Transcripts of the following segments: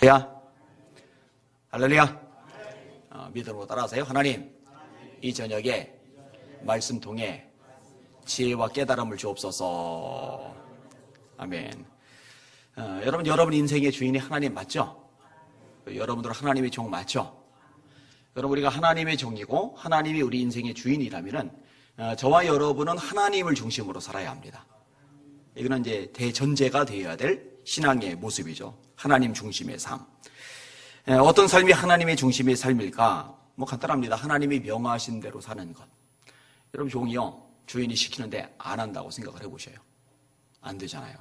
할렐루야. 할렐루야. 믿음으로 따라하세요. 하나님, 이 저녁에 말씀 통해 지혜와 깨달음을 주옵소서. 아멘. 여러분 인생의 주인이 하나님 맞죠? 여러분들 하나님의 종 맞죠? 여러분, 우리가 하나님의 종이고 하나님이 우리 인생의 주인이라면은 저와 여러분은 하나님을 중심으로 살아야 합니다. 이거는 이제 대전제가 되어야 될 신앙의 모습이죠. 하나님 중심의 삶. 어떤 삶이 하나님의 중심의 삶일까? 간단합니다. 하나님이 명하신 대로 사는 것. 여러분, 종이요, 주인이 시키는데 안 한다고 생각을 해보셔요. 안 되잖아요.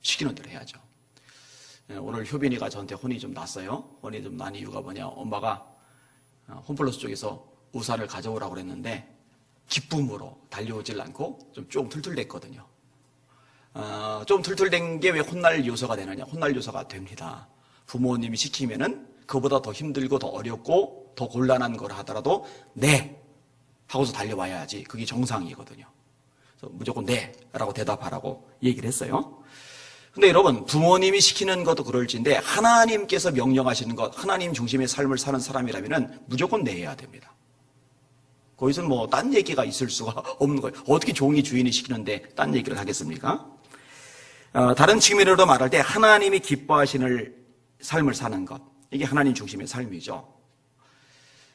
시키는 대로 해야죠. 오늘 효빈이가 저한테 혼이 좀 났어요. 혼이 좀 난 이유가 뭐냐? 엄마가 홈플러스 쪽에서 우산을 가져오라고 그랬는데 기쁨으로 달려오질 않고 좀 툴툴댔거든요. 좀 툴툴댄 게 왜 혼날 요소가 되느냐? 혼날 요소가 됩니다. 부모님이 시키면은 그보다 더 힘들고 더 어렵고 더 곤란한 걸 하더라도 네 하고서 달려와야지. 그게 정상이거든요. 그래서 무조건 네 라고 대답하라고 얘기를 했어요. 근데 여러분, 부모님이 시키는 것도 그럴지인데 하나님께서 명령하시는 것, 하나님 중심의 삶을 사는 사람이라면 무조건 네 해야 됩니다. 거기서는 딴 얘기가 있을 수가 없는 거예요. 어떻게 종이 주인이 시키는데 딴 얘기를 하겠습니까? 다른 측면으로 말할 때 하나님이 기뻐하시는 삶을 사는 것, 이게 하나님 중심의 삶이죠.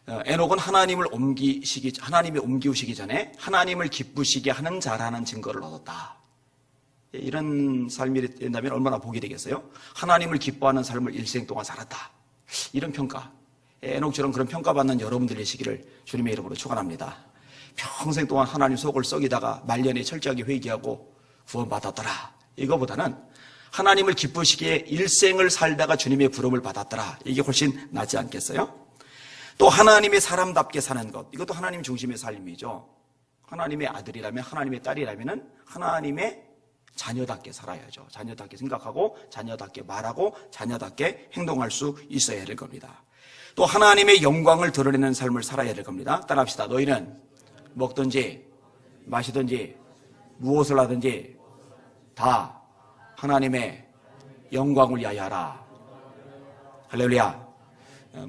에녹은 하나님이 옮기시기 전에 하나님을 기쁘시게 하는 자라는 증거를 얻었다. 이런 삶이 된다면 얼마나 복이 되겠어요? 하나님을 기뻐하는 삶을 일생 동안 살았다. 이런 평가. 에녹처럼 그런 평가받는 여러분들 되시기를 주님의 이름으로 축원합니다. 평생 동안 하나님 속을 썩이다가 말년에 철저하게 회개하고 구원받았더라. 이거보다는 하나님을 기쁘시기에 일생을 살다가 주님의 부름을 받았더라. 이게 훨씬 낫지 않겠어요? 또 하나님의 사람답게 사는 것. 이것도 하나님 중심의 삶이죠. 하나님의 아들이라면, 하나님의 딸이라면 하나님의 자녀답게 살아야죠. 자녀답게 생각하고 자녀답게 말하고 자녀답게 행동할 수 있어야 될 겁니다. 또 하나님의 영광을 드러내는 삶을 살아야 될 겁니다. 따라합시다. 너희는 먹든지 마시든지 무엇을 하든지 다 하나님의 영광을 위하여 하라. 할렐루야.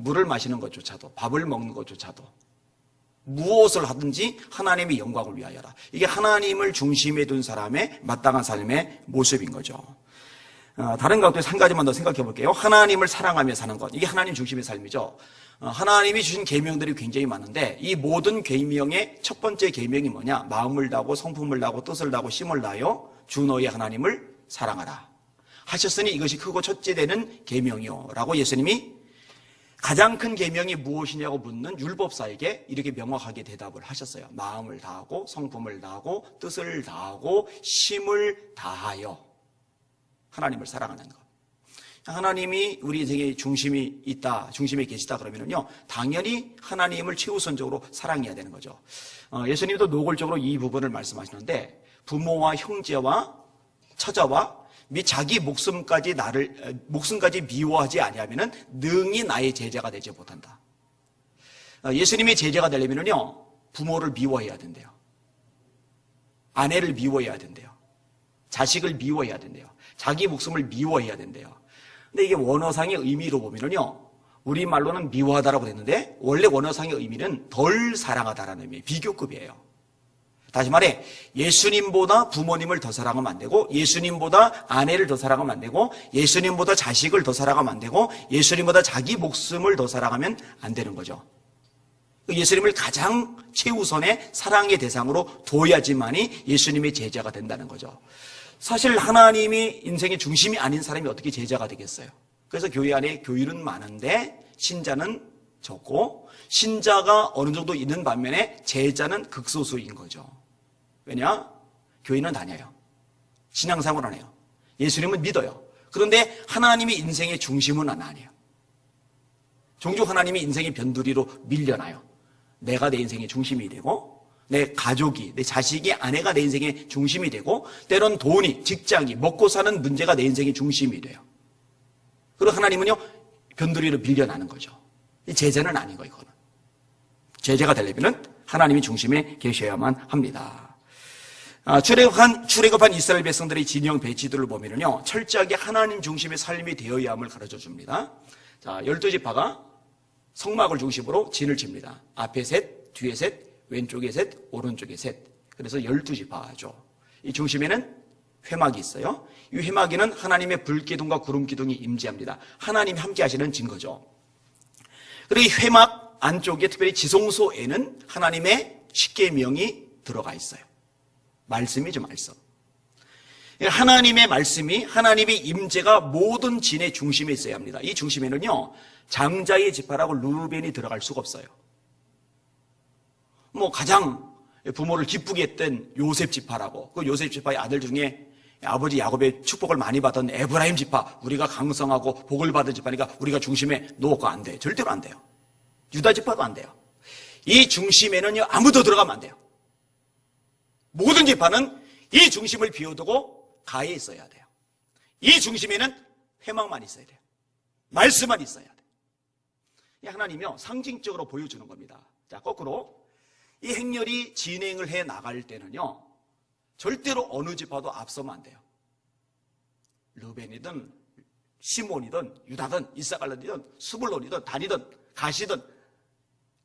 물을 마시는 것조차도, 밥을 먹는 것조차도 무엇을 하든지 하나님의 영광을 위하여 하라. 이게 하나님을 중심에 둔 사람의 마땅한 삶의 모습인 거죠. 다른 가운데서 한 가지만 더 생각해 볼게요. 하나님을 사랑하며 사는 것. 이게 하나님 중심의 삶이죠. 하나님이 주신 계명들이 굉장히 많은데 이 모든 계명의 첫 번째 계명이 뭐냐? 마음을 다하고 성품을 다하고 뜻을 다하고 힘을 다하여 주 너의 하나님을 사랑하라 하셨으니 이것이 크고 첫째 되는 계명이요 라고 예수님이 가장 큰 계명이 무엇이냐고 묻는 율법사에게 이렇게 명확하게 대답을 하셨어요. 마음을 다하고 성품을 다하고 뜻을 다하고 힘을 다하여 하나님을 사랑하는 것. 하나님이 우리 인생의 중심이 있다, 중심에 계시다 그러면요, 당연히 하나님을 최우선적으로 사랑해야 되는 거죠. 예수님도 노골적으로 이 부분을 말씀하시는데 부모와 형제와 처자와 및 자기 목숨까지 미워하지 아니하면은 능히 나의 제자가 되지 못한다. 예수님의 제자가 되려면요, 부모를 미워해야 된대요. 아내를 미워해야 된대요. 자식을 미워해야 된대요. 자기 목숨을 미워해야 된대요. 근데 이게 원어상의 의미로 보면은요, 우리말로는 미워하다라고 됐는데 원래 원어상의 의미는 덜 사랑하다라는 의미예요. 비교급이에요. 다시 말해, 예수님보다 부모님을 더 사랑하면 안 되고, 예수님보다 아내를 더 사랑하면 안 되고, 예수님보다 자식을 더 사랑하면 안 되고, 예수님보다 자기 목숨을 더 사랑하면 안 되는 거죠. 예수님을 가장 최우선의 사랑의 대상으로 둬야지만이 예수님의 제자가 된다는 거죠. 사실 하나님이 인생의 중심이 아닌 사람이 어떻게 제자가 되겠어요? 그래서 교회 안에 교인은 많은데 신자는 적고, 신자가 어느 정도 있는 반면에 제자는 극소수인 거죠. 왜냐? 교인은 다녀요. 신앙생활을 안 해요. 예수님은 믿어요. 그런데 하나님이 인생의 중심은 아니에요. 종종 하나님이 인생의 변두리로 밀려나요. 내가 내 인생의 중심이 되고, 내 가족이, 내 자식이, 아내가 내 인생의 중심이 되고, 때론 돈이, 직장이, 먹고 사는 문제가 내 인생의 중심이 돼요. 그리고 하나님은요, 변두리로 밀려나는 거죠. 제자는 아닌 거예요, 이거는. 제자가 되려면 하나님이 중심에 계셔야만 합니다. 출애굽한 이스라엘 백성들의 진영 배치들을 보면요, 철저하게 하나님 중심의 삶이 되어야 함을 가르쳐 줍니다. 자, 12지파가 성막을 중심으로 진을 칩니다. 앞에 셋, 뒤에 셋, 왼쪽에 셋, 오른쪽에 셋. 그래서 12지파죠. 이 중심에는 회막이 있어요. 이 회막에는 하나님의 불기둥과 구름기둥이 임재합니다. 하나님이 함께 하시는 증거죠. 그리고 이 회막 안쪽에 특별히 지성소에는 하나님의 십계명이 들어가 있어요. 말씀이죠, 말씀. 하나님의 말씀이, 하나님의 임재가 모든 진의 중심에 있어야 합니다. 이 중심에는요, 장자의 지파라고 르우벤이 들어갈 수가 없어요. 가장 부모를 기쁘게 했던 요셉 지파라고, 그 요셉 지파의 아들 중에 아버지 야곱의 축복을 많이 받은 에브라임 지파, 우리가 강성하고 복을 받은 지파니까 우리가 중심에 놓고 안 돼요. 절대로 안 돼요. 유다 지파도 안 돼요. 이 중심에는요, 아무도 들어가면 안 돼요. 모든 지파는 이 중심을 비워두고 가에 있어야 돼요. 이 중심에는 회막만 있어야 돼요. 말씀만 있어야 돼요. 하나님이요, 상징적으로 보여주는 겁니다. 자, 거꾸로 이 행렬이 진행을 해 나갈 때는요, 절대로 어느 지파도 앞서면 안 돼요. 르벤이든 시몬이든 유다든 이사갈이든 스불론이든 단이든 가시든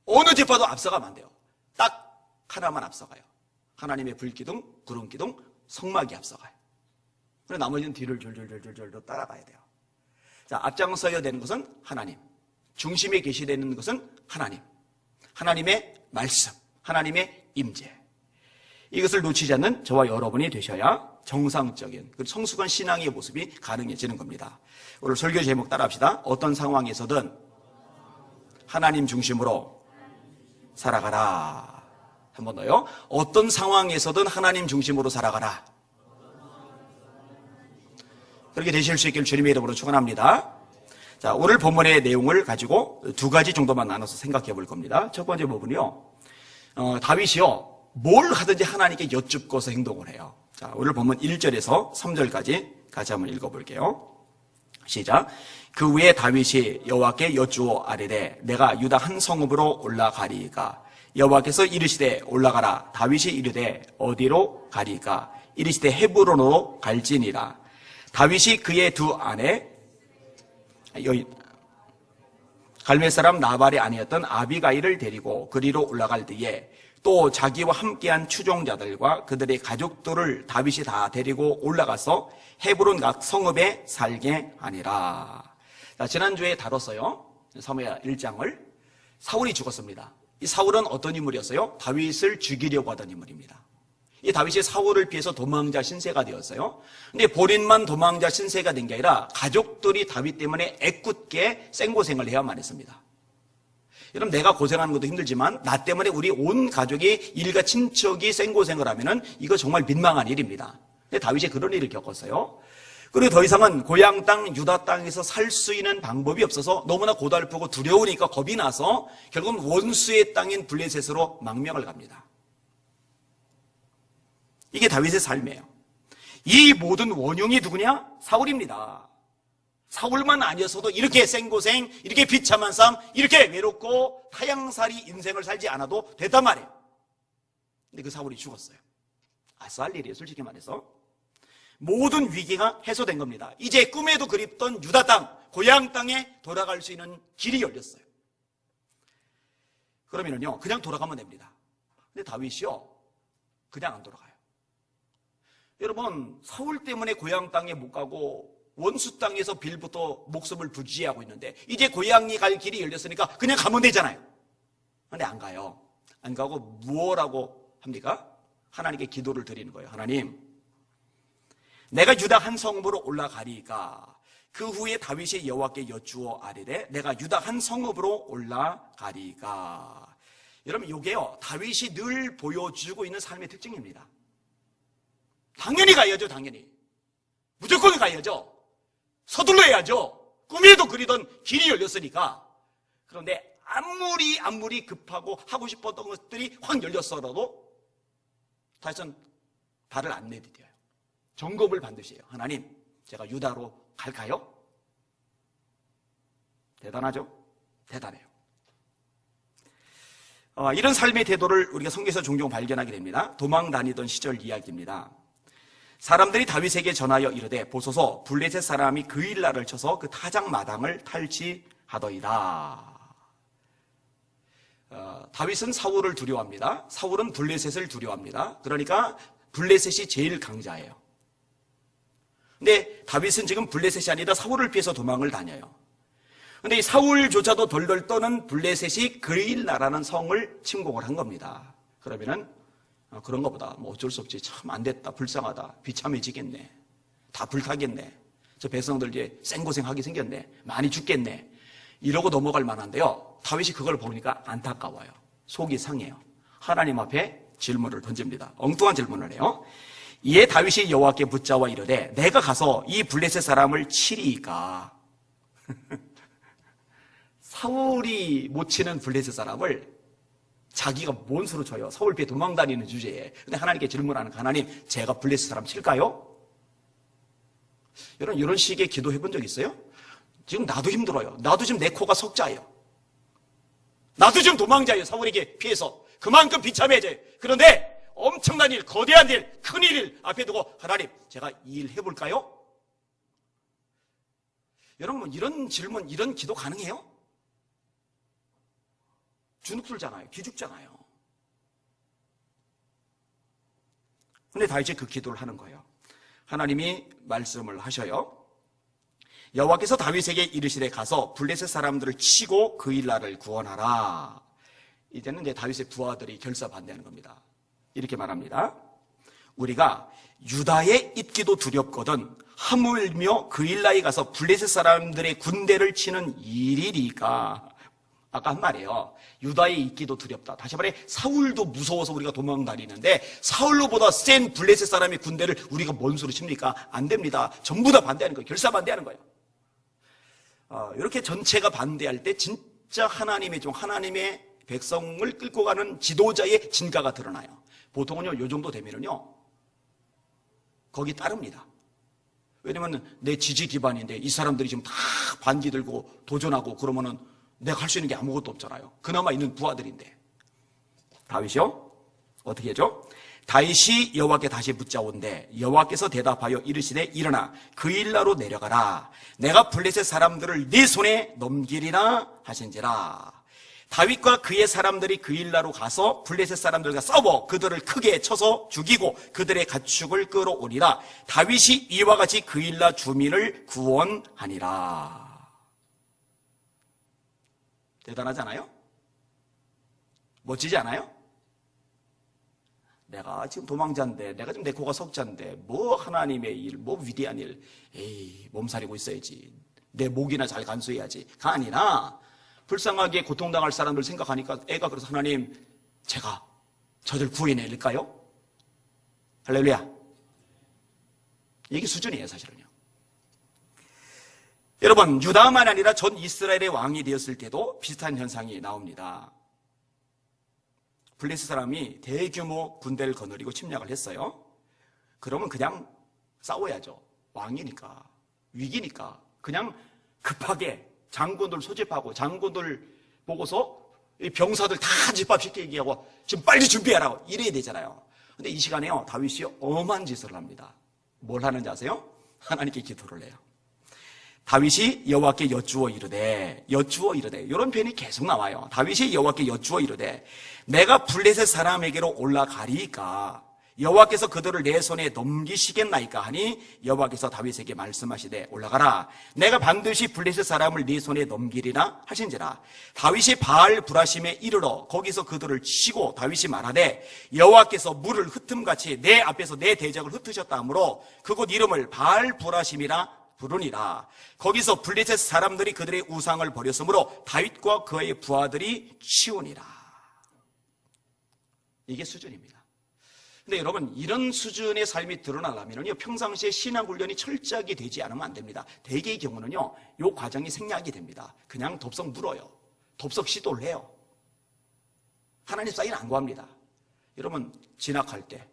어느 지파도 앞서가면 안 돼요. 딱 하나만 앞서가요. 하나님의 불기둥, 구름기둥, 성막이 앞서가요. 그래서 나머지는 뒤를 줄줄줄줄줄 따라가야 돼요. 자, 앞장서야 되는 것은 하나님, 중심에 계시되는 것은 하나님, 하나님의 말씀, 하나님의 임재. 이것을 놓치지 않는 저와 여러분이 되셔야 정상적인 성숙한 신앙의 모습이 가능해지는 겁니다. 오늘 설교 제목 따라합시다. 어떤 상황에서든 하나님 중심으로 살아가라. 한 번 더요. 어떤 상황에서든 하나님 중심으로 살아가라. 그렇게 되실 수 있기를 주님의 이름으로 축원합니다. 자, 오늘 본문의 내용을 가지고 두 가지 정도만 나눠서 생각해 볼 겁니다. 첫 번째 부분이요, 다윗이요, 뭘 하든지 하나님께 여쭙고서 행동을 해요. 자, 오늘 본문 1절에서 3절까지 같이 한번 읽어볼게요. 시작. 그 후에 다윗이 여호와께 여쭈어 아뢰되 내가 유다 한 성읍으로 올라가리이까. 여호와께서 이르시되 올라가라. 다윗이 이르되 어디로 가리이까. 이르시되 헤브론으로 갈지니라. 다윗이 그의 두 아내 갈멜 사람 나발의 아내였던 아비가일을 데리고 그리로 올라갈 때에 또 자기와 함께한 추종자들과 그들의 가족들을 다윗이 다 데리고 올라가서 헤브론 각 성읍에 살게 하니라. 자, 지난주에 다뤘어요. 사무엘 1장을. 사울이 죽었습니다. 이 사울은 어떤 인물이었어요? 다윗을 죽이려고 하던 인물입니다. 이 다윗이 사울을 피해서 도망자 신세가 되었어요. 근데 본인만 도망자 신세가 된 게 아니라 가족들이 다윗 때문에 애꿎게 생고생을 해야만 했습니다. 여러분, 내가 고생하는 것도 힘들지만 나 때문에 우리 온 가족이, 일가 친척이 생고생을 하면은 이거 정말 민망한 일입니다. 근데 다윗이 그런 일을 겪었어요. 그리고 더 이상은 고향 땅 유다 땅에서 살 수 있는 방법이 없어서 너무나 고달프고 두려우니까 겁이 나서 결국은 원수의 땅인 블레셋으로 망명을 갑니다. 이게 다윗의 삶이에요. 이 모든 원흉이 누구냐? 사울입니다. 사울만 아니었어도 이렇게 생고생, 이렇게 비참한 삶, 이렇게 외롭고 타향살이 인생을 살지 않아도 됐단 말이에요. 근데 그 사울이 죽었어요. 아싸할 일이에요, 솔직히 말해서. 모든 위기가 해소된 겁니다. 이제 꿈에도 그립던 유다 땅, 고향 땅에 돌아갈 수 있는 길이 열렸어요. 그러면요, 그냥 돌아가면 됩니다. 근데 다윗이요, 그냥 안 돌아가요. 여러분, 사울 때문에 고향 땅에 못 가고 원수 땅에서 빌부터 목숨을 부지하고 있는데 이제 고향이 갈 길이 열렸으니까 그냥 가면 되잖아요. 근데 안 가요. 안 가고 무엇라고 합니까? 하나님께 기도를 드리는 거예요. 하나님, 내가 유다 한 성읍으로 올라가리이까. 그 후에 다윗이 여호와께 여쭈어 아뢰되 내가 유다 한 성읍으로 올라가리이까. 여러분, 이게요, 다윗이 늘 보여주고 있는 삶의 특징입니다. 당연히 가야죠. 당연히 무조건 가야죠. 서둘러야죠. 꿈에도 그리던 길이 열렸으니까. 그런데 아무리 급하고 하고 싶었던 것들이 확 열렸어라도 다윗은 발을 안 내디뎌요. 점검을 반드시 해요. 하나님, 제가 유다로 갈까요? 대단하죠? 대단해요. 이런 삶의 태도를 우리가 성경에서 종종 발견하게 됩니다. 도망 다니던 시절 이야기입니다. 사람들이 다윗에게 전하여 이르되 보소서 블레셋 사람이 그일라를 쳐서 그 타작 마당을 탈취하더이다. 다윗은 사울을 두려워합니다. 사울은 블레셋을 두려워합니다. 그러니까 블레셋이 제일 강자예요. 근데 다윗은 지금 블레셋이 아니라 사울을 피해서 도망을 다녀요. 근데 이 사울조차도 덜덜 떠는 블레셋이 그일라라는 성을 침공을 한 겁니다. 그러면은 그런가 보다. 뭐 어쩔 수 없지. 참 안 됐다. 불쌍하다. 비참해지겠네. 다 불타겠네. 저 백성들 이제 생고생하게 생겼네. 많이 죽겠네. 이러고 넘어갈 만한데요. 다윗이 그걸 보니까 안타까워요. 속이 상해요. 하나님 앞에 질문을 던집니다. 엉뚱한 질문을 해요. 이에 다윗이 여호와께 붙잡아 이르되 내가 가서 이 블레셋 사람을 치리이까. 사울이 못 치는 블레셋 사람을 자기가 뭔 수로 쳐요? 사울 피해 도망다니는 주제에. 근데 하나님께 질문하는 하나님, 제가 블레셋 사람 칠까요? 여러분 이런 식의 기도해 본 적 있어요? 지금 나도 힘들어요. 나도 지금 내 코가 석자예요. 나도 지금 도망자예요. 사울에게 피해서. 그만큼 비참해져요. 그런데 엄청난 일, 거대한 일, 큰 일을 앞에 두고 하나님, 제가 이 일 해볼까요? 여러분 이런 질문, 이런 기도 가능해요? 주눅들잖아요. 기죽잖아요. 근데 다윗이 그 기도를 하는 거예요. 하나님이 말씀을 하셔요. 여호와께서 다윗에게 이르시되 가서 블레셋 사람들을 치고 그일라를 구원하라. 이제는 이제 다윗의 부하들이 결사반대하는 겁니다. 이렇게 말합니다. 우리가 유다에 있기도 두렵거든 하물며 그일라에 가서 블레셋 사람들의 군대를 치는 일이니까. 아까 한 말이에요. 유다에 있기도 두렵다. 다시 말해 사울도 무서워서 우리가 도망다니는데 사울로보다 센 블레셋 사람의 군대를 우리가 뭔 수로 칩니까? 안 됩니다. 전부 다 반대하는 거예요. 결사반대하는 거예요. 이렇게 전체가 반대할 때 진짜 하나님의 종, 하나님의 백성을 끌고 가는 지도자의 진가가 드러나요. 보통은요, 요 정도 되면은요, 거기 따릅니다. 왜냐면 내 지지 기반인데 이 사람들이 지금 다 반기 들고 도전하고 그러면은 내가 할 수 있는 게 아무것도 없잖아요. 그나마 있는 부하들인데. 다윗이요? 어떻게 하죠? 다윗이 여호와께 다시 묻자온대 여호와께서 대답하여 이르시되 일어나 그일라로 내려가라. 내가 블레셋 사람들을 네 손에 넘기리라 하신지라. 다윗과 그의 사람들이 그일라로 가서 블레셋 사람들과 싸워 그들을 크게 쳐서 죽이고 그들의 가축을 끌어오니라. 다윗이 이와 같이 그일라 주민을 구원하니라. 대단하지 않아요? 멋지지 않아요? 내가 지금 도망자인데, 내가 지금 내 코가 석자인데, 뭐 하나님의 일, 뭐 위대한 일, 에이, 몸살이고 있어야지. 내 목이나 잘 간수해야지.가 아니라, 불쌍하게 고통당할 사람들 생각하니까 애가 그래서 하나님, 제가 저들 구해낼까요? 할렐루야. 이게 수준이에요, 사실은요. 여러분, 유다만 아니라 전 이스라엘의 왕이 되었을 때도 비슷한 현상이 나옵니다. 블레셋 사람이 대규모 군대를 거느리고 침략을 했어요. 그러면 그냥 싸워야죠. 왕이니까, 위기니까. 그냥 급하게 장군들 소집하고 장군들 보고서 병사들 다 집합시키게 하고 지금 빨리 준비하라고 이래야 되잖아요. 근데 이 시간에요, 다윗이 엄한 짓을 합니다. 뭘 하는지 아세요? 하나님께 기도를 해요. 다윗이 여호와께 여쭈어 이르되 이런 표현이 계속 나와요. 다윗이 여호와께 여쭈어 이르되 내가 블레셋 사람에게로 올라가리이까 여호와께서 그들을 내 손에 넘기시겠나이까 하니 여호와께서 다윗에게 말씀하시되 올라가라. 내가 반드시 블레셋 사람을 네 손에 넘기리라 하신지라. 다윗이 바알 브라심에 이르러 거기서 그들을 치고 다윗이 말하되 여호와께서 물을 흩음같이 내 앞에서 내 대적을 흩으셨다 하므로 그곳 이름을 바알 브라심이라 부르니라. 거기서 블레셋 사람들이 그들의 우상을 버렸으므로 다윗과 그의 부하들이 치우니라. 이게 수준입니다. 근데 여러분, 이런 수준의 삶이 드러나려면요, 평상시에 신앙 훈련이 철저하게 되지 않으면 안 됩니다. 대개의 경우는요, 이 과정이 생략이 됩니다. 그냥 덥석 물어요. 덥석 시도를 해요. 하나님 사인 안 구합니다. 여러분, 진학할 때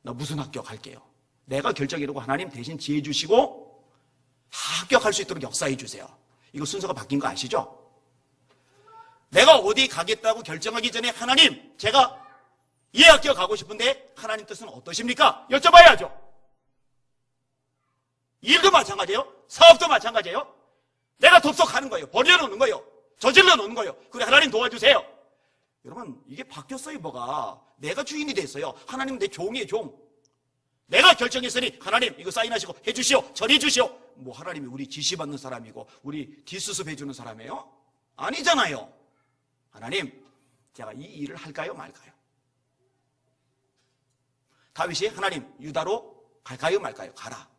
나 무슨 학교 갈게요. 내가 결정이라고 하나님 대신 지혜 주시고 합격할 수 있도록 역사해 주세요. 이거 순서가 바뀐 거 아시죠? 내가 어디 가겠다고 결정하기 전에 하나님, 제가 이 학교 가고 싶은데 하나님 뜻은 어떠십니까? 여쭤봐야죠. 일도 마찬가지예요. 사업도 마찬가지예요. 내가 덥석하는 거예요. 버려놓는 거예요. 저질러 놓는 거예요. 그래, 하나님 도와주세요. 여러분, 이게 바뀌었어요. 뭐가. 내가 주인이 됐어요. 하나님은 내 종이에요. 종. 내가 결정했으니 하나님 이거 사인하시고 해주시오, 처리해주시오. 뭐 하나님이 우리 지시받는 사람이고 우리 뒷수습해주는 사람이에요? 아니잖아요. 하나님, 제가 이 일을 할까요 말까요? 다윗이 하나님 유다로 갈까요 말까요? 가라.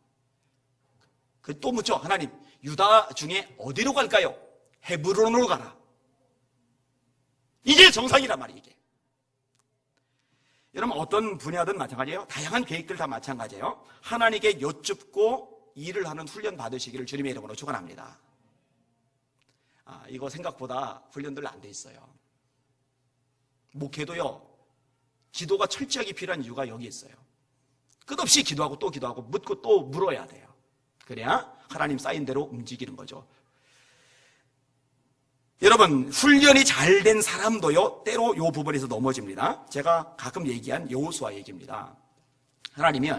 또 묻죠. 하나님 유다 중에 어디로 갈까요? 헤브론으로 가라. 이게 정상이란 말이에요. 이게. 여러분, 어떤 분야든 마찬가지예요. 다양한 계획들 다 마찬가지예요. 하나님께 여쭙고 일을 하는 훈련 받으시기를 주님의 이름으로 축원합니다. 이거 생각보다 훈련들 안 돼 있어요. 목회도요, 기도가 철저하게 필요한 이유가 여기 있어요. 끝없이 기도하고 또 기도하고 묻고 또 물어야 돼요. 그래야 하나님 사인대로 움직이는 거죠. 여러분, 훈련이 잘 된 사람도요, 때로 이 부분에서 넘어집니다. 제가 가끔 얘기한 여호수아 얘기입니다. 하나님이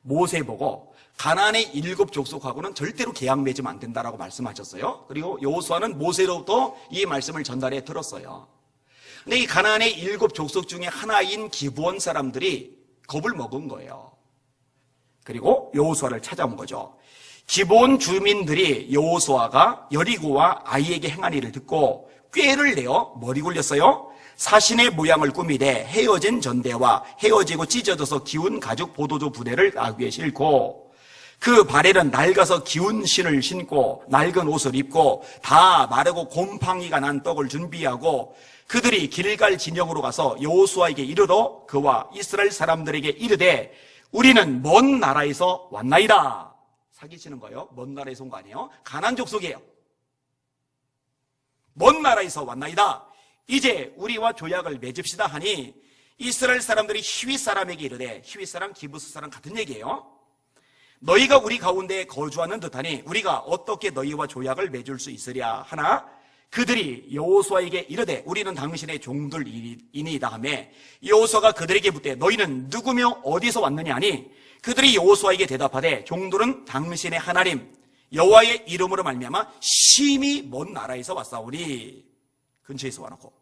모세 보고 가나안의 7족속하고는 절대로 계약 맺으면 안 된다라고 말씀하셨어요. 그리고 여호수아는 모세로부터 이 말씀을 전달해 들었어요. 근데 이 가나안의 7족속 중에 하나인 기브온 사람들이 겁을 먹은 거예요. 그리고 여호수아를 찾아온 거죠. 기브온 주민들이 여호수아가 여리고와 아이에게 행한 일을 듣고 꾀를 내어 머리 굴렸어요. 사신의 모양을 꾸미되 헤어진 전대와 헤어지고 찢어져서 기운 가죽 보도조 부대를 나귀에 싣고 그 발에는 낡아서 기운 신을 신고 낡은 옷을 입고 다 마르고 곰팡이가 난 떡을 준비하고 그들이 길갈 진영으로 가서 여호수아에게 이르러 그와 이스라엘 사람들에게 이르되 우리는 먼 나라에서 왔나이다. 사기치는 거예요. 먼 나라에서 온 거 아니에요. 가나안 족속이에요. 먼 나라에서 왔나이다. 이제 우리와 조약을 맺읍시다 하니 이스라엘 사람들이 히윗 사람에게 이르되, 히윗 사람, 기브스 사람 같은 얘기예요. 너희가 우리 가운데 거주하는 듯하니 우리가 어떻게 너희와 조약을 맺을 수 있으랴 하나 그들이 여호수아에게 이르되 우리는 당신의 종들이니이다 하며 여호수아가 그들에게 묻되 너희는 누구며 어디서 왔느냐 하니 그들이 여호수아에게 대답하되 종들은 당신의 하나님 여호와의 이름으로 말미암아 심히 먼 나라에서 왔사오니, 근처에서 와놓고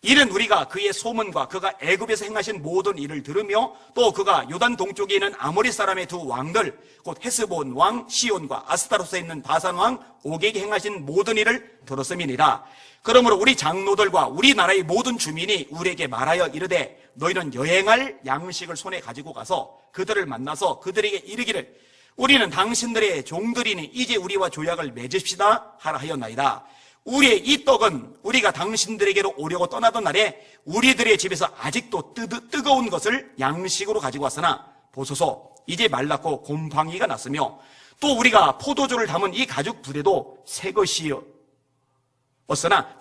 이는 우리가 그의 소문과 그가 애굽에서 행하신 모든 일을 들으며 또 그가 요단 동쪽에 있는 아모리 사람의 두 왕들 곧 헤스본 왕 시온과 아스타로스에 있는 바산 왕 옥에게 행하신 모든 일을 들었음이니라. 그러므로 우리 장로들과 우리나라의 모든 주민이 우리에게 말하여 이르되 너희는 여행할 양식을 손에 가지고 가서 그들을 만나서 그들에게 이르기를 우리는 당신들의 종들이니 이제 우리와 조약을 맺읍시다 하라 하였나이다. 우리의 이 떡은 우리가 당신들에게로 오려고 떠나던 날에 우리들의 집에서 아직도 뜨거운 것을 양식으로 가지고 왔으나 보소서 이제 말랐고 곰팡이가 났으며 또 우리가 포도주를 담은 이 가죽 부대도 새 것이었으나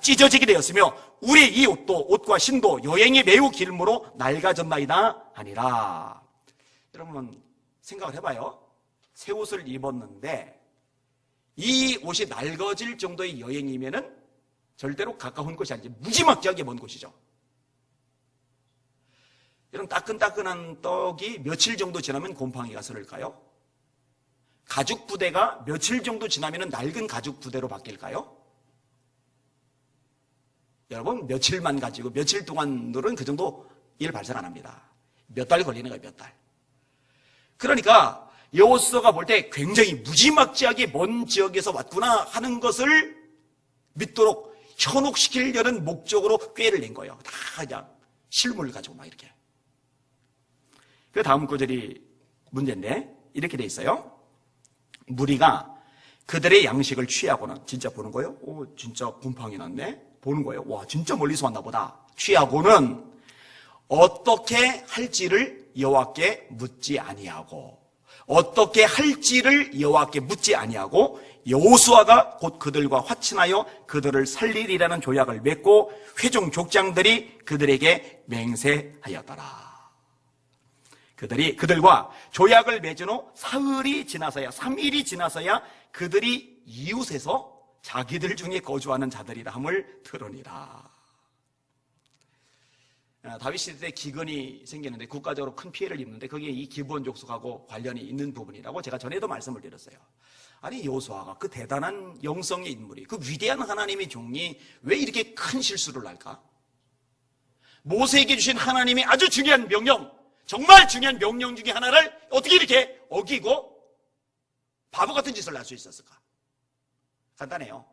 찢어지게 되었으며 우리의 이 옷과 신도 여행이 매우 길므로 낡아졌나이다 하니라. 여러분 생각을 해봐요. 새 옷을 입었는데 이 옷이 낡아질 정도의 여행이면은 절대로 가까운 곳이 아니지 무지막지하게 먼 곳이죠. 이런 따끈따끈한 떡이 며칠 정도 지나면 곰팡이가 슬을까요? 가죽 부대가 며칠 정도 지나면 낡은 가죽 부대로 바뀔까요? 여러분 며칠만 가지고 며칠 동안으로는 그 정도 일 발생 안 합니다. 몇 달 걸리는 거예요. 몇 달. 그러니까 여호수아가 볼 때 굉장히 무지막지하게 먼 지역에서 왔구나 하는 것을 믿도록 현혹시키려는 목적으로 꾀를 낸 거예요. 다 그냥 실물을 가지고 막 이렇게. 그 다음 구절이 문제인데 이렇게 돼 있어요. 무리가 그들의 양식을 취하고는 진짜 보는 거예요. 오, 진짜 곰팡이 났네. 보는 거예요. 와, 진짜 멀리서 왔나 보다. 취하고는 어떻게 할지를 여호와께 묻지 아니하고 어떻게 할지를 여호와께 묻지 아니하고 여호수아가 곧 그들과 화친하여 그들을 살리리라는 조약을 맺고 회중 족장들이 그들에게 맹세하였더라. 그들이 그들과 조약을 맺은 후 사흘이 지나서야 3일이 지나서야 그들이 이웃에서 자기들 중에 거주하는 자들이라 함을 들으니라. 다윗 시대 때 기근이 생기는데 국가적으로 큰 피해를 입는데 거기에 이 기브온 족속하고 관련이 있는 부분이라고 제가 전에도 말씀을 드렸어요. 아니 여호수아가 그 대단한 영성의 인물이, 그 위대한 하나님의 종이 왜 이렇게 큰 실수를 할까? 모세에게 주신 하나님의 아주 중요한 명령, 정말 중요한 명령 중에 하나를 어떻게 이렇게 어기고 바보 같은 짓을 할 수 있었을까? 간단해요.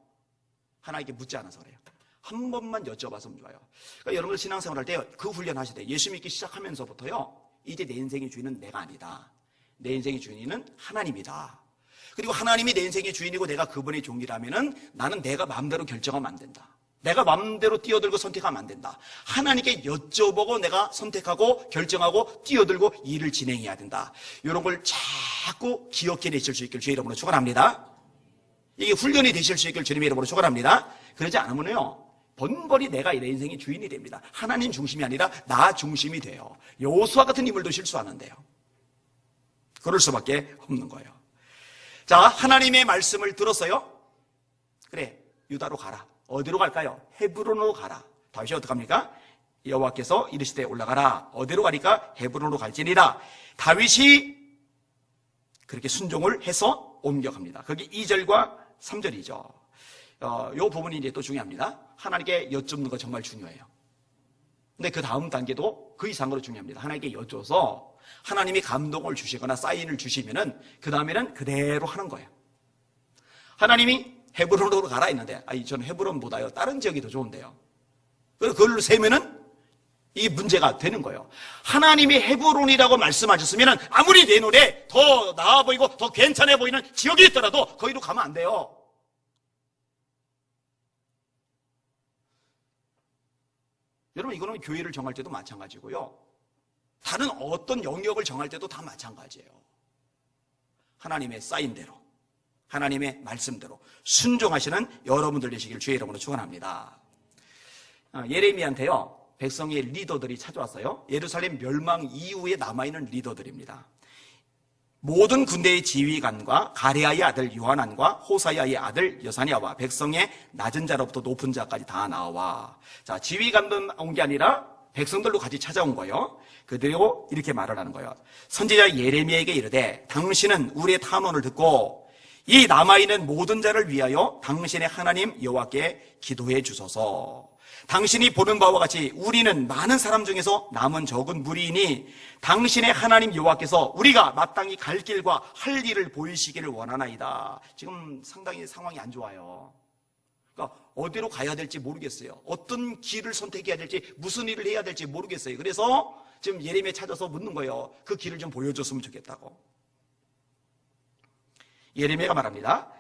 하나님께 묻지 않아서 그래요. 한 번만 여쭤봤으면 좋아요. 그러니까 여러분들 신앙생활 할 때 그 훈련 하실 때 예수 믿기 시작하면서부터요, 이제 내 인생의 주인은 내가 아니다. 내 인생의 주인은 하나님이다. 그리고 하나님이 내 인생의 주인이고 내가 그분의 종이라면은 나는 내가 마음대로 결정하면 안 된다. 내가 마음대로 뛰어들고 선택하면 안 된다. 하나님께 여쭤보고 내가 선택하고 결정하고 뛰어들고 일을 진행해야 된다. 이런 걸 자꾸 기억해내실 수 있길 주의 이름으로 축원합니다. 이게 훈련이 되실 수 있길 주님의 이름으로 축원합니다. 그러지 않으면요, 번번이 내가 내 인생의 주인이 됩니다. 하나님 중심이 아니라 나 중심이 돼요. 여호수아 같은 인물도 실수하는데요. 그럴 수밖에 없는 거예요. 자, 하나님의 말씀을 들었어요? 그래, 유다로 가라. 어디로 갈까요? 헤브론으로 가라. 다윗이 어떡합니까? 여호와께서 이르시되 올라가라. 어디로 가니까 헤브론으로 갈지니라. 다윗이 그렇게 순종을 해서 옮겨갑니다. 거기 2절과 3절이죠. 이 부분이 이제 또 중요합니다. 하나님께 여쭙는 거 정말 중요해요. 근데 그 다음 단계도 그 이상으로 중요합니다. 하나님께 여쭤서 하나님이 감동을 주시거나 사인을 주시면은 그 다음에는 그대로 하는 거예요. 하나님이 헤브론으로 가라 했는데, 저는 헤브론보다요 다른 지역이 더 좋은데요. 그걸 세면은 이 문제가 되는 거예요. 하나님이 헤브론이라고 말씀하셨으면 아무리 내 눈에 더 나아 보이고 더 괜찮아 보이는 지역이 있더라도 거기로 가면 안 돼요. 여러분, 이거는 교회를 정할 때도 마찬가지고요, 다른 어떤 영역을 정할 때도 다 마찬가지예요. 하나님의 사인대로, 하나님의 말씀대로 순종하시는 여러분들 되시길 주의 이름으로 축원합니다. 예레미야한테요, 백성의 리더들이 찾아왔어요. 예루살렘 멸망 이후에 남아있는 리더들입니다. 모든 군대의 지휘관과 가레아의 아들 요하난과 호사야의 아들 여사냐와 백성의 낮은 자로부터 높은 자까지 다 나와. 자, 지휘관만 온 게 아니라 백성들로 같이 찾아온 거예요. 그리고 이렇게 말을 하는 거예요. 선지자 예레미야에게 이르되 당신은 우리의 탐언을 듣고 이 남아있는 모든 자를 위하여 당신의 하나님 여호와께 기도해 주소서. 당신이 보는 바와 같이 우리는 많은 사람 중에서 남은 적은 무리이니 당신의 하나님 여호와께서 우리가 마땅히 갈 길과 할 일을 보이시기를 원하나이다. 지금 상당히 상황이 안 좋아요. 그러니까 어디로 가야 될지 모르겠어요. 어떤 길을 선택해야 될지, 무슨 일을 해야 될지 모르겠어요. 그래서 지금 예레미야 찾아서 묻는 거예요. 그 길을 좀 보여줬으면 좋겠다고. 예레미야가 말합니다.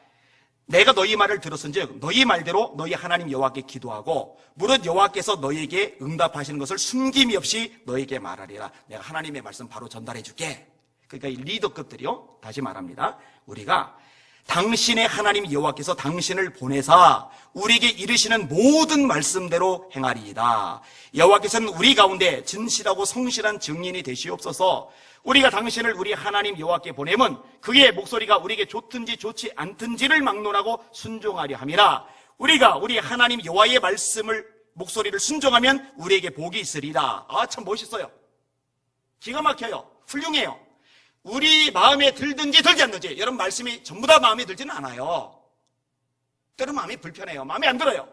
내가 너희 말을 들었은즉 너희 말대로 너희 하나님 여호와께 기도하고 무릇 여호와께서 너희에게 응답하시는 것을 숨김이 없이 너희에게 말하리라. 내가 하나님의 말씀 바로 전달해 줄게. 그러니까 이 리더급들이요, 다시 말합니다. 우리가 당신의 하나님 여호와께서 당신을 보내사 우리에게 이르시는 모든 말씀대로 행하리이다. 여호와께서는 우리 가운데 진실하고 성실한 증인이 되시옵소서. 우리가 당신을 우리 하나님 여호와께 보내면 그의 목소리가 우리에게 좋든지 좋지 않든지를 막론하고 순종하려 함이라. 우리가 우리 하나님 여호와의 목소리를 순종하면 우리에게 복이 있으리라. 참 멋있어요. 기가 막혀요. 훌륭해요. 우리 마음에 들든지 들지 않든지, 여러분 말씀이 전부 다 마음에 들지는 않아요. 때로는 마음이 불편해요. 마음에 안 들어요.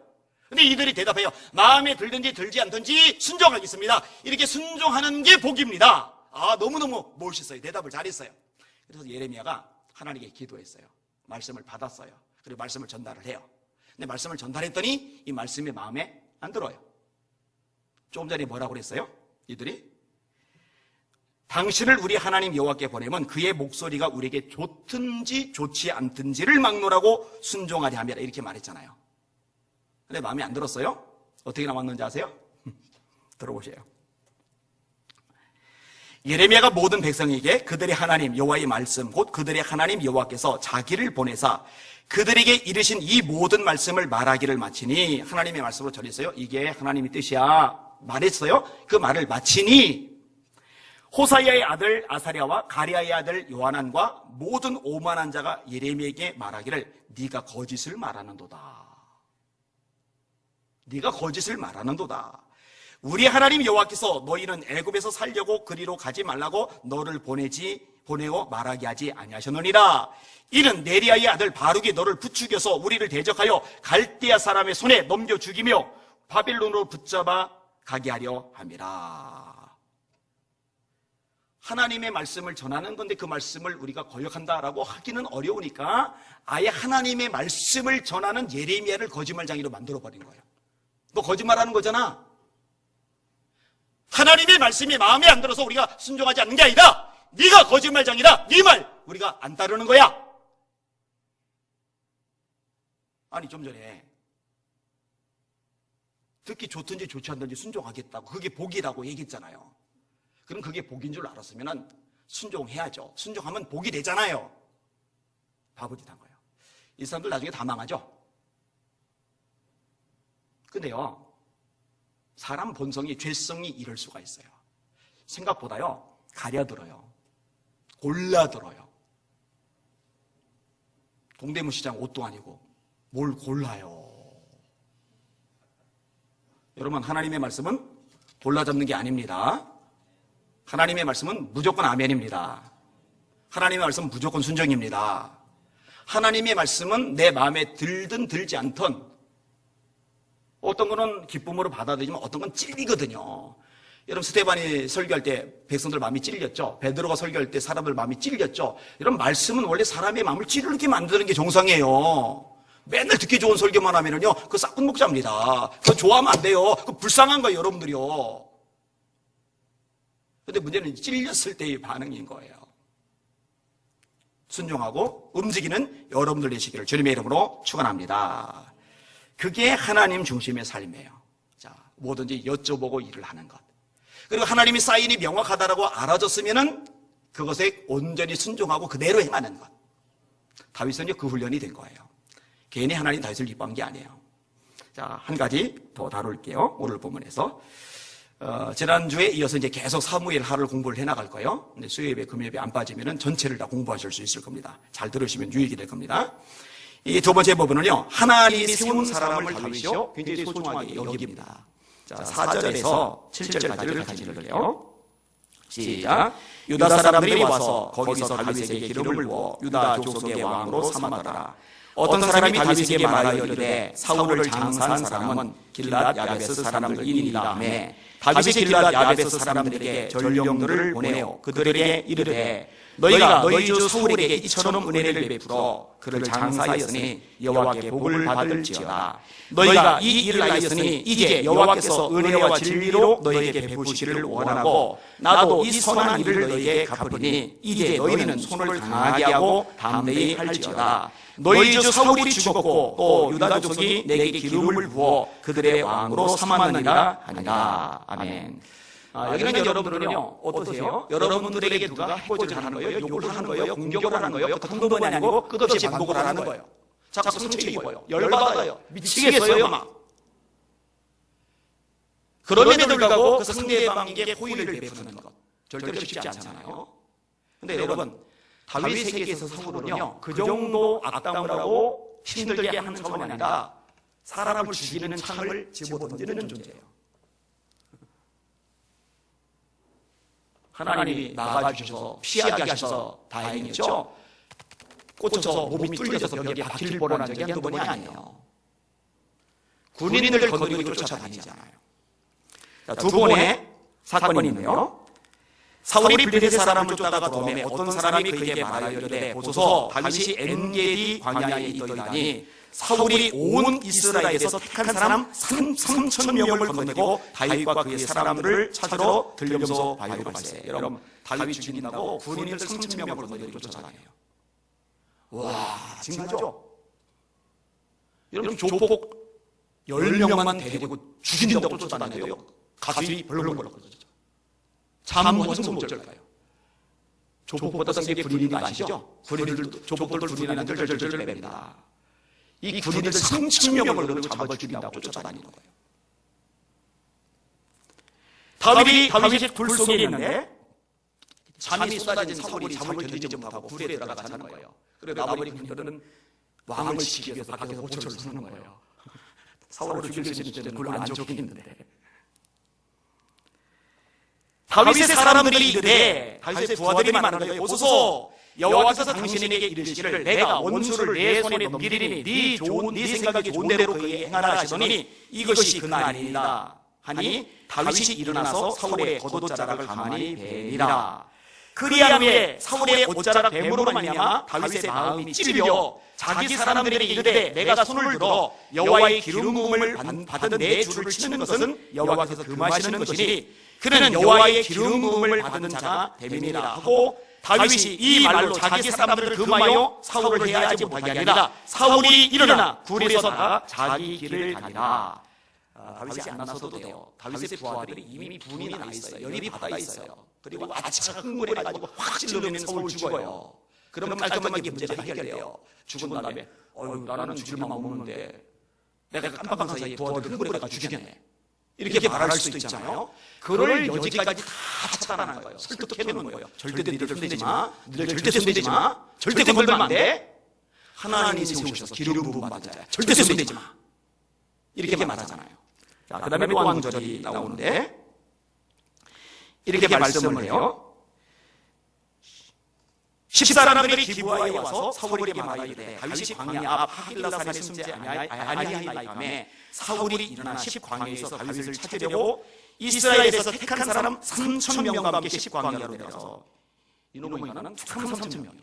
근데 이들이 대답해요. 마음에 들든지 들지 않든지 순종하겠습니다. 이렇게 순종하는 게 복입니다. 너무너무 멋있어요. 대답을 잘했어요. 그래서 예레미야가 하나님께 기도했어요. 말씀을 받았어요. 그리고 말씀을 전달을 해요. 근데 말씀을 전달했더니 이 말씀이 마음에 안 들어요. 조금 전에 뭐라고 그랬어요? 이들이 당신을 우리 하나님 여호와께 보내면 그의 목소리가 우리에게 좋든지 좋지 않든지를 막론하고 순종하려 함이라, 이렇게 말했잖아요. 근데 마음에 안 들었어요? 어떻게 나왔는지 아세요? 들어보세요. 예레미야가 모든 백성에게 그들의 하나님 여호와의 말씀, 곧 그들의 하나님 여호와께서 자기를 보내사 그들에게 이르신 이 모든 말씀을 말하기를 마치니, 하나님의 말씀으로 전했어요. 이게 하나님의 뜻이야 말했어요. 그 말을 마치니 호사야의 아들 아사랴와 가랴의 아들 요하난과 모든 오만한 자가 예레미야에게 말하기를 네가 거짓을 말하는도다. 네가 거짓을 말하는도다. 우리 하나님 여호와께서 너희는 애굽에서 살려고 그리로 가지 말라고 너를 보내어 말하게 하지 아니하셨느니라. 이는 네리야의 아들 바룩이 너를 부추겨서 우리를 대적하여 갈대아 사람의 손에 넘겨 죽이며 바빌론으로 붙잡아 가게 하려 함이라. 하나님의 말씀을 전하는 건데 그 말씀을 우리가 거역한다라고 하기는 어려우니까 아예 하나님의 말씀을 전하는 예레미야를 거짓말쟁이로 만들어버린 거예요. 너 거짓말하는 거잖아. 하나님의 말씀이 마음에 안 들어서 우리가 순종하지 않는 게 아니라 네가 거짓말쟁이다. 네 말 우리가 안 따르는 거야. 아니 좀 전에 듣기 좋든지 좋지 않든지 순종하겠다고 그게 복이라고 얘기했잖아요. 그럼 그게 복인 줄 알았으면 순종해야죠. 순종하면 복이 되잖아요. 바보짓 한 거예요. 이 사람들 나중에 다 망하죠. 근데요, 사람 본성이 죄성이 이럴 수가 있어요. 생각보다요 가려들어요. 골라들어요. 동대문 시장 옷도 아니고 뭘 골라요. 여러분, 하나님의 말씀은 골라잡는 게 아닙니다. 하나님의 말씀은 무조건 아멘입니다. 하나님의 말씀은 무조건 순종입니다. 하나님의 말씀은 내 마음에 들든 들지 않든 어떤 거는 기쁨으로 받아들이지만 어떤 건 찔리거든요. 여러분, 스데반이 설교할 때 백성들 마음이 찔렸죠. 베드로가 설교할 때 사람들 마음이 찔렸죠. 이런 말씀은 원래 사람의 마음을 찌르게 만드는 게 정상이에요. 맨날 듣기 좋은 설교만 하면은요, 그거 싹군 목자입니다. 그거 좋아하면 안 돼요. 그거 불쌍한 거예요, 여러분들이요. 근데 문제는 찔렸을 때의 반응인 거예요. 순종하고 움직이는 여러분들 되시기를 주님의 이름으로 축원합니다. 그게 하나님 중심의 삶이에요. 자, 뭐든지 여쭤보고 일을 하는 것. 그리고 하나님의 사인이 명확하다라고 알아졌으면은 그것에 온전히 순종하고 그대로 행하는 것. 다윗은 그 훈련이 된 거예요. 괜히 하나님 다윗을 기뻐한 게 아니에요. 자, 한 가지 더 다룰게요. 오늘 본문에서. 지난주에 이어서 이제 계속 사무엘 하를 공부를 해나갈 거예요. 근데 수요예배, 금요예배 안 빠지면은 전체를 다 공부하실 수 있을 겁니다. 잘 들으시면 유익이 될 겁니다. 이 두 번째 부분은요, 하나님이 세운 사람을 다윗이요 굉장히 소중하게 여깁니다. 자, 4절에서 7절까지를 같이 읽을게요. 시작. 유다 사람들이 와서 거기서 다윗에게 기름을 부어 유다 족속의 왕으로 삼았더라. 어떤 사람이 다윗에게 말하여 이르되 사울을 장사한 사람은 길랏 야베스 사람들이니라 하매 다윗이 길랏 야베스 사람들에게 전령들을 보내어 그들에게 이르되 너희가 너희 주 사울에게 이처럼 은혜를 베풀어 그를 장사하였으니 여호와께 복을 받을지어다. 너희가 이 일을 하였으니 이제 여호와께서 은혜와 진리로 너희에게 베푸시기를 원하고 나도 이 선한 일을 너희에게 갚으니 이제 너희는 손을 강하게 하고 담대히 할지어다. 너희 주 사울이 죽었고 또 유다 족속이 내게 기름을 부어 그들의 왕으로 삼았느니라 하니라. 아멘. 여기는 여러분들은요 어떠세요? 여러분들에게 누가 해코지를 하는 거예요? 욕을 하는 거예요? 공격을 하는 거예요? 한두 번이 아니고 끝없이 반복을 하는 거예요. 자꾸 상처 입어요. 열받아요. 미치겠어요 막. 그럼에도 불구하고 그 상대방에게 호의를 베푸는 것 절대로 쉽지 않잖아요. 근데 여러분, 다윗에게서 사울은요 그 정도 악담을 하고 힘들게 하는 차원이 아니라 사람을 죽이는 창을 집어던지는 존재예요. 하나님이 막아주셔서 피하게 하셔서 다행이죠. 꽂혀서 몸이 뚫려서 벽에 박힐 뻔한 적이 한두 번이 아니에요. 군인들 건드리고 쫓아다니잖아요. 자, 두 번의 사건이 있네요. 사울이 블레셋 사람을 쫓다가 도매 어떤 사람이 그에게 말하여 이르되 보소서 다윗이 엔게디 광야에 있더이다니 사울이 온 이스라엘에서 택한 사람 3,000명을 건너고 다윗과 그의 사람들을 찾으러 들려서 바위로 갈세. 여러분, 다윗 죽인다고 군인들 3,000명을 건너고 쫓아다녀요. 와, 징하죠? 여러분, 조폭 10명만 데리고 죽인다고 쫓아다녀요. 가슴이 벌렁벌렁거리죠. 잠 완전 못 잘 거예요. 조폭보다 세게 군인인 거 아시죠? 군인들도, 조폭들 군인한테 절절절 뺍니다. 이 군인들 3,000명을 잡아 죽인다고 쫓아다니는 거예요. 다윗이 굴 속에 있는데 잠이 쏟아진 사울이 잠을 견디지 못하고 불에 들어가 자는 거예요. 그래도 나머지 군대들은 왕을 지키기 위해서 밖에서 호초를 서는 거예요. 사울을 죽일 수 있는 굴 안 좋긴 있는데. 다윗의 사람들이 이르되, 다윗의 부하들이 말하노니 보소서 여호와께서 당신에게 이르시기를 내가 원수를 내 손에 넘기리니 네 생각이 좋은 대로 그에게 행하라 하시더니 이것이 그날이니라 하니 다윗이 일어나서 사울의 겉옷자락을 가만히 베니라. 그리한 후에 사울의 옷자락 뱀으로 말미암아 다윗의 마음이 찔려 자기 사람들에게 이르되 내가 손을 들어 여호와의 기름 부음을 받은 내 주를 치는 것은 여호와께서 금하시는 것이니 그는 여호와의 기름 부음을 받은 자가 됨이니라 하고 다윗이 이 말로 자기 사람들을 금하여 사울을 해하지 못하게 하니라. 사울이 일어나 굴에서 다 자기 길을 가니라. 다윗이 안 나서도 돼요. 다윗의 부하들이 이미 분이 나 있어요. 열이 받아 있어요. 그리고 아차 흥분해가지고 확 찔러내면 사울 죽어요. 그러면 깔끔하게 문제가 해결돼요. 죽은 다음에 나는 죽일만 먹는데 내가 깜빡한 사이에 부하들 흥분해가지고 죽였네, 이렇게 말할 수도 있잖아요. 그럴 여지까지 다 차단하는 거예요. 설득해놓는 거예요. 절대 니들 손대지 마. 니들 절대 손대지 마. 절대 건들면 안 돼. 하나님이 세우셔서 기름 부음 받은 자야. 절대 손대지 마. 이렇게 말하잖아요. 자, 그 다음에 또 한 구절이 나오는데 이렇게 말씀을 해요. 10사람들이 기브아에 와서 사울에게 말하기를 다윗이 광야 앞 하길라산에 숨지 아니하이감에 사울이 일어나 10광야에서 다윗을 찾으려고 이스라엘에서 택한 사람 3,000명과 함께 10광야로 내려서 이놈의 인간은 툭하면 3,000명이에요.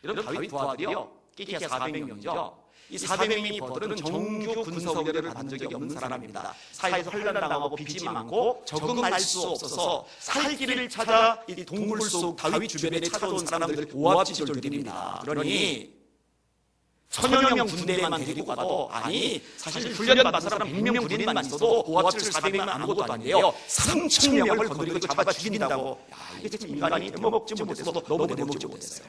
이런 다윗 부하들이요 끼리야 400명이죠. 이 400명의 부하들은 정규 군사훈련을 받은 적이 없는 사람입니다. 사회에서 환난당하고 빚이 많고 적응할 수 없어서 살 길을 찾아 이 동굴 속 다윗 주변에 찾아온 사람들을 오합지졸들입니다. 그러니 1,000여 명 군대만 데리고 가도 아니 사실 훈련 받은 사람 100명 군인만 있어도 오합지졸 400명은 아무것도 아닌데요. 3,000명을 건드리고 잡아 죽인다고. 야, 이게 참 인간이 대먹지 못해서 너무 대먹지 못했어요.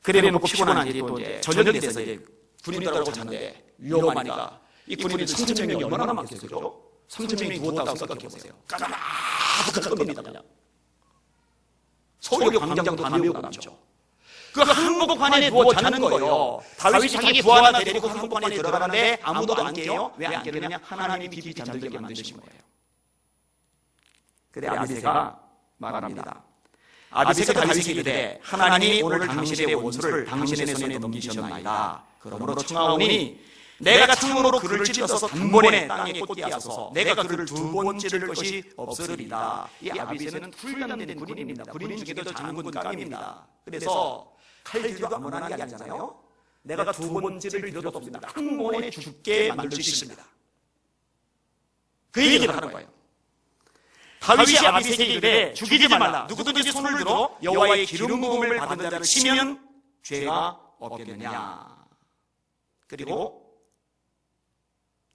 그래 놓고 피곤한 일이 또 이제 저녁이 돼서 이제 군인들하고 자는데 위험하니까 이 군인들 3,000명이 얼마나 많겠어요? 3,000명이 누웠다고 생각해보세요. 까마득한 겁니다 그냥. 서울의 광장도 다 메우고 남죠. 그 한복판에 누워 자는 거예요. 다윗이 자기 부하 하나 데리고 한복판에 들어가는데 아무도 안 깨요. 왜 안 깨느냐? 하나님이 비비 잠들게 만드신 거예요. 그때 아비새가 말합니다. 아비새가 다윗에게 이르되 하나님이 오늘 당신의 원수를 당신의 손에 넘기셨나이다. 그러므로 청하오니 내가 창으로 그를 찔러서 단번에 땅에 꽂게 내가 그를 2번 찌를 것이 없으리라. 이 아비새는 훈련된 군인입니다. 군인 중에도 장군감입니다. 그래서 칼질도 아무나 하는 게 아니잖아요. 내가 2번 찌를 필요도 없습니다. 한 번에 죽게 만들 수 있습니다. 그 얘기를 하는 거예요. 다윗이 아비새에게 이르되 죽이지 말라. 누구든지 손을 들어 여호와의 기름 부음을 받은 자를 치면 죄가 없겠느냐. 그리고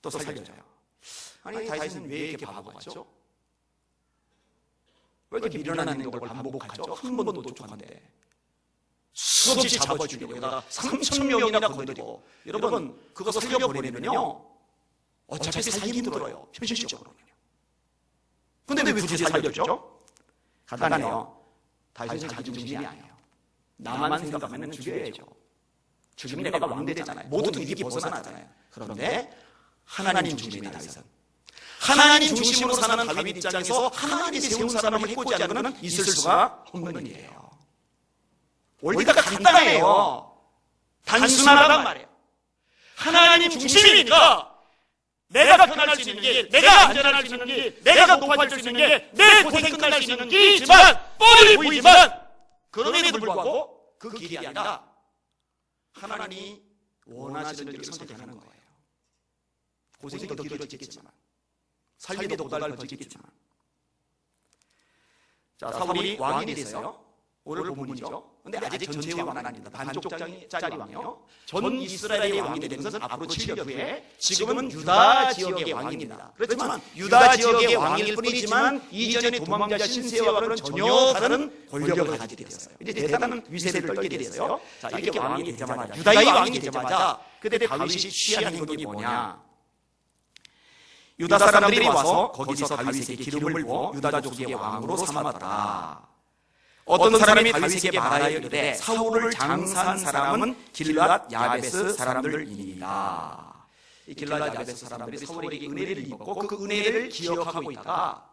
또 살려줘요. 아니 다윗은 왜 이렇게 바보 같죠? 왜 이렇게 미련한 행동을 반복하죠? 한 번도 족한데 수없이 잡아주려고 여기다가 3,000명이나 건드리고. 여러분 그거 살려버리면요 어차피 살기 힘들어요. 현실적으로는요. 근데 왜 굳이 살려줬죠? 간단해요. 다윗은 자기 중심이 아니에요. 나만 생각하면 죽여야죠. 죽이면 내가 왕되잖아요. 모든 일이 벗어나잖아요. 그런데 하나님 중심의 다윗은, 하나님 중심으로 사는 다윗 입장에서 하나님이 세운 사람을 해코지 않으면 있을 수가 없는 일이에요. 원리가 간단해요. 단순하단 말이에요. 하나님 중심이니까 내가 편할 수 있는 게, 내가 안전할 수 있는 게, 내가 높아질 수 있는 게, 내 고생 끝날 수 있는 길이지만, 뻔히 보이지만, 그럼에도 불구하고 그 길이 아니라 하나님이 원하시는 길을 선택하는 거예요. 고생이 더 길어지겠지만, 살기도 고달퍼지겠지만. 자, 사울이 왕이 됐어요. 오늘 본문이죠. 근데 아직 전체의 왕은 아닙니다. 반쪽짜리 왕이요. 전 이스라엘의 왕이 되는 것은 앞으로 7년 후에 지금은 유다 지역의 왕입니다. 그렇지만 유다 지역의 왕일 뿐이지만 이전에 도망자 신세와는 전혀 다른 권력을 가지게 됐어요. 이제 대단한 위세를 떨게 됐어요. 자, 이렇게 왕이 되자마자, 유다의 왕이 되자마자 그때 다윗이 취한 행동이 뭐냐? 유다 사람들이 와서 거기서 다윗에게 기름을 부어 유다 족속의 왕으로 삼았더라. 어떤 사람이 다윗에게 말하여 이르되 사울을 장사한 사람은 길앗 야베스 사람들이니라. 이 길앗 야베스 사람들이 사울에게 은혜를 입었고 그 은혜를 기억하고 있다가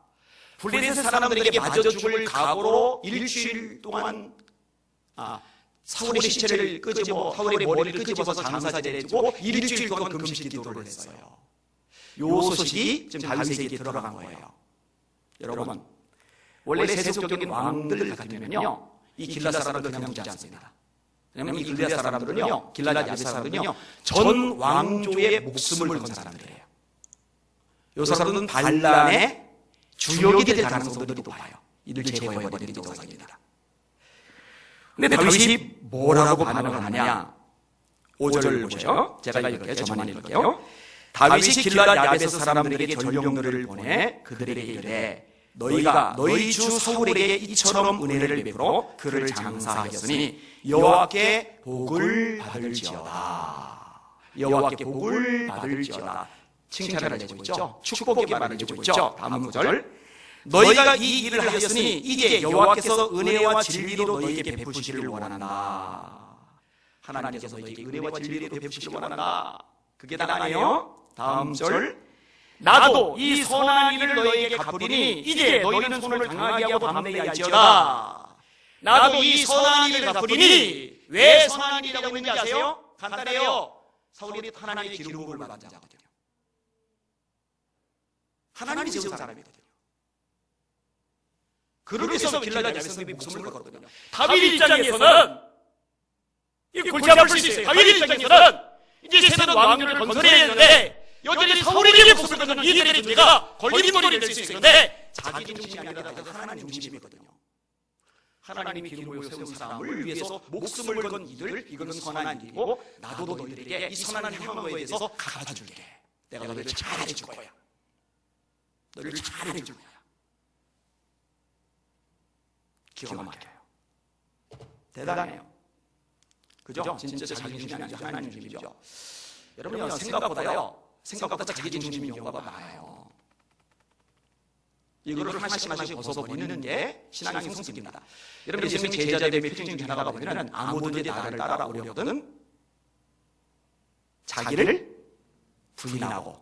블레셋 사람들에게 마저 죽을 각오로 일주일 동안 사울의 시체를 끄집어 사울의 머리를 끄집어서 장사제를 해주고 일주일 동안 금식 기도를 했어요. 요 소식이 지금 다윗에게 들어간 거예요. 여러분, 원래 세속적인 왕들 같으면요, 이 길앗 사람들 그냥 두지 않습니다. 왜냐하면 이 길앗 사람들은요, 길앗 야베스 사람들은요, 전 왕조의 목숨을 건 사람들이에요. 요 사람들은 반란의 주역이 될 가능성들이 높아요. 이를 제거해버리는 조상입니다. 근데 다윗이 뭐라고 반응을 하느냐? 5절 보죠. 제가 읽을게요. 저만 읽을게요. 다윗이 길앗 야베스 사람들에게 전령들을 보내 그들에게 이르되 너희가 너희 주 사울에게 이처럼 은혜를 베풀어 그를 장사하였으니 여호와께 복을 받을지어다. 여호와께 복을 받을지어다. 칭찬을 해주고 있죠. 축복의 말을 해주고 있죠. 다음 구절. 너희가 이 일을 하였으니 이제 여호와께서 은혜와 진리로 너희에게 베푸시기를 원한다. 하나님께서 너희에게 은혜와 진리로 베푸시기를 원한다. 그게 다아니에요. 다음 절. 나도 이 선한 일을 너희에게 갚으리니 이제 너희는 손을 강하게 하고 담대할지어다. 나도 이 선한 일을 갚으리니 왜 선한 일이라고 했는지 아세요? 간단해요. 사울이 하나님의 기름 부음을 받은 자거든요. 하나님이 세운 사람이거든요. 그를 위해서 길앗 야베스의 목숨을 걸었거든요. 다윗 입장에서는 이 골치 아플 수 있어요. 다윗 입장에서는 이제 새로운 왕조를 건설해야 되는데 여전히 사울에게 목숨을 거는 이들의 존재가 걸림돌이 될 수 있는데 자기 중심이 아니라 하나님 중심이거든요. 하나님이 기름을 세운 사람을 위해서 목숨을 건 이들, 이거는 선한 일이고 나도 너희들에게 이 선한 행한 거에 대해서 갚아줄게. 내가 너희를 잘해줄 거야. 너희를 잘해줄 거야. 기가 막혀요. 대단해요. 그죠? 진짜 자기 중심이 아니죠. 하나님 중심이죠. 여러분요, 생각보다 자기 중심인 경우가 많아요. 이거를 하나씩 벗어버리는 게 신앙의 성숙입니다. 여러분, 예수님이 제자들의 표징 중에 하나가 뭐냐면 아무든지 나를 따라오려거든 자기를 부인하고